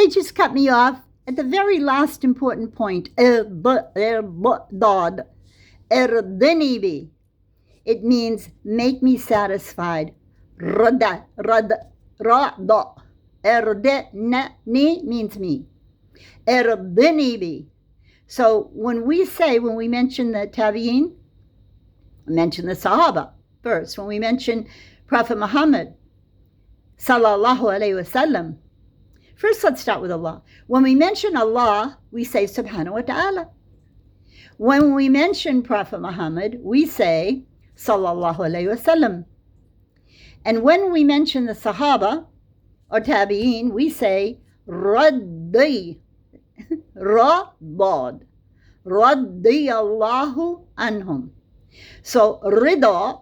they just cut me off at the very last important point. Erdod. Erdenibi. It means make me satisfied. Rada. Rada. Rada. Erdeni means me. Erdenibi. So when we mention the Tabi'in, mention the Sahaba first. When we mention Prophet Muhammad, sallallahu alayhi wasallam, first let's start with Allah. When we mention Allah, we say subhanahu wa ta'ala. When we mention Prophet Muhammad, we say sallallahu alayhi wasallam. And when we mention the Sahaba or Tabi'in, we say raddi. Radad. Radiyallahu anhum. So rida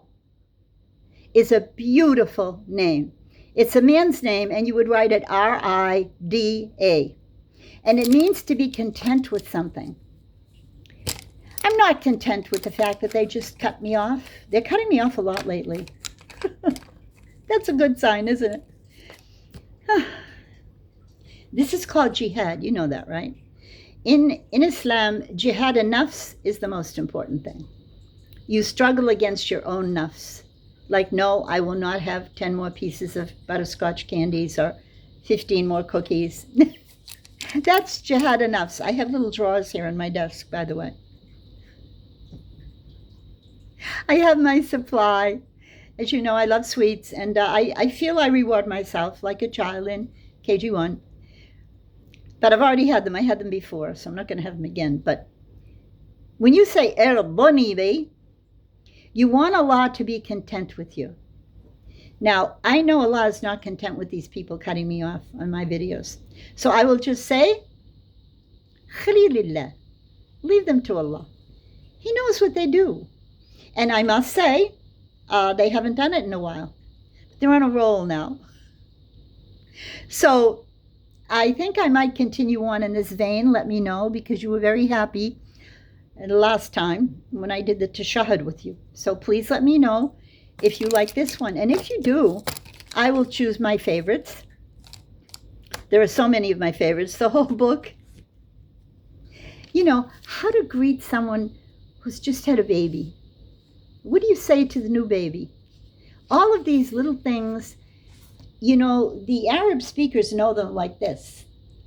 is a beautiful name. It's a man's name, and you would write it R-I-D-A. And it means to be content with something. I'm not content with the fact that they just cut me off. They're cutting me off a lot lately. That's a good sign, isn't it? This is called jihad. You know that, right? In Islam, jihad nafs is the most important thing. You struggle against your own nafs. Like, no, I will not have 10 more pieces of butterscotch candies or 15 more cookies. That's jihad nafs. I have little drawers here on my desk, by the way. I have my supply. As you know, I love sweets, and I feel I reward myself like a child in KG1. But I've already had them. I had them before, so I'm not going to have them again. But when you say Erbonibi, you want Allah to be content with you. Now, I know Allah is not content with these people cutting me off on my videos. So I will just say, Khalilillah. Leave them to Allah. He knows what they do. And I must say, they haven't done it in a while. They're on a roll now. So I think I might continue on in this vein. Let me know, because you were very happy the last time when I did the tashahhud with you. So please let me know if you like this one. And if you do, I will choose my favorites. There are so many of my favorites, the whole book. You know, how to greet someone who's just had a baby. What do you say to the new baby? All of these little things, you know, the Arab speakers know them like this.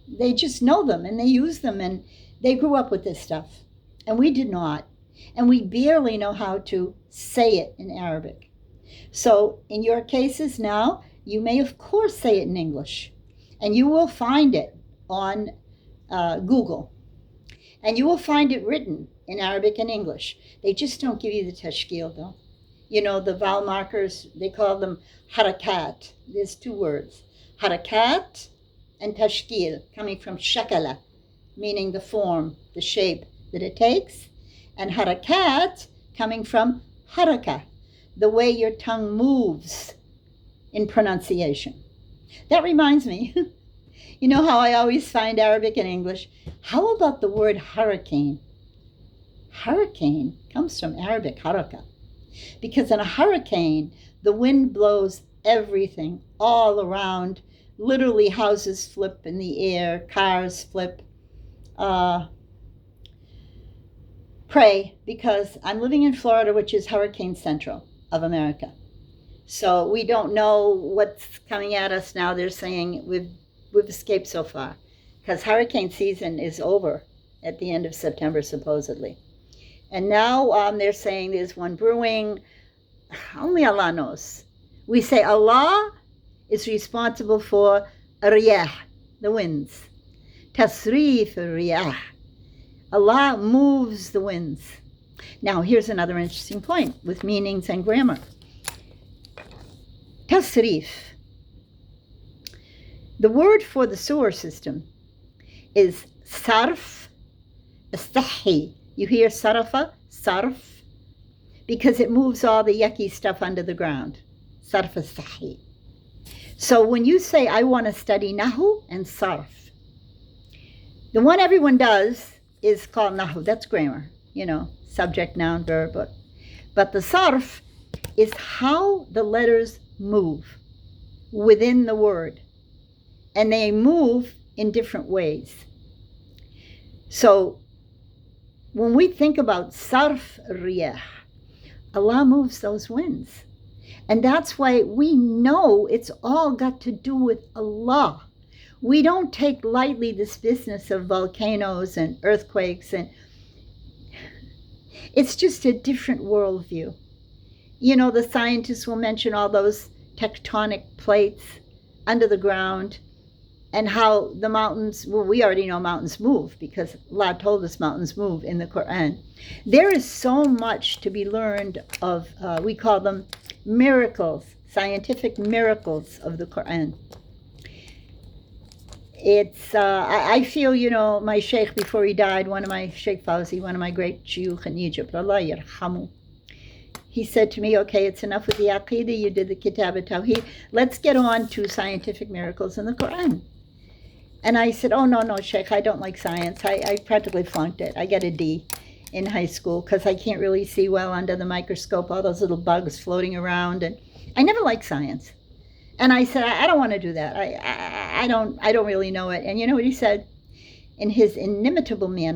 They just know them, and they use them, and they grew up with this stuff. And we did not. And we barely know how to say it in Arabic. So in your cases now, you may of course say it in English. And you will find it on Google. And you will find it written in Arabic and English. They just don't give you the tashkil, though. You know, the vowel markers, they call them harakat. There's two words. Harakat and tashkil, coming from shakala, meaning the form, the shape that it takes. And harakat, coming from haraka, the way your tongue moves in pronunciation. That reminds me, you know how I always find Arabic and English? How about the word hurricane? Hurricane comes from Arabic, haraka. Because in a hurricane, the wind blows everything all around. Literally, houses flip in the air, cars flip. Pray, because I'm living in Florida, which is hurricane central of America. So we don't know what's coming at us now. They're saying we've escaped so far, because hurricane season is over at the end of September, supposedly. And now they're saying there's one brewing. Only Allah knows. We say Allah is responsible for riyah, the winds. Tasrif riyah. Allah moves the winds. Now, here's another interesting point with meanings and grammar. Tasrif. The word for the sewer system is sarf istahi. You hear sarafa, sarf, because it moves all the yucky stuff under the ground. Sarf istahi. So when you say, I want to study nahu and sarf, the one everyone does is called nahu. That's grammar, you know, subject, noun, verb. But the sarf is how the letters move within the word. And they move in different ways. So when we think about sarf riyah, Allah moves those winds. And that's why we know it's all got to do with Allah. We don't take lightly this business of volcanoes and earthquakes, and it's just a different worldview. You know, the scientists will mention all those tectonic plates under the ground and how the mountains, well, we already know mountains move because Allah told us mountains move in the Quran. There is so much to be learned of, we call them miracles, scientific miracles of the Quran. It's, I feel, you know, my sheikh before he died, one of my, Sheikh Fawzi, one of my great shuyukh in Egypt, Allah yarhamu, he said to me, okay, it's enough with the Aqidah, you did the Kitab al-Tawheed, let's get on to scientific miracles in the Quran. And I said, oh, no, Sheikh, I don't like science. I practically flunked it. I got a D in high school because I can't really see well under the microscope, all those little bugs floating around. And I never liked science. And I said, I don't want to do that. I don't really know it. And you know what he said? In his inimitable manner,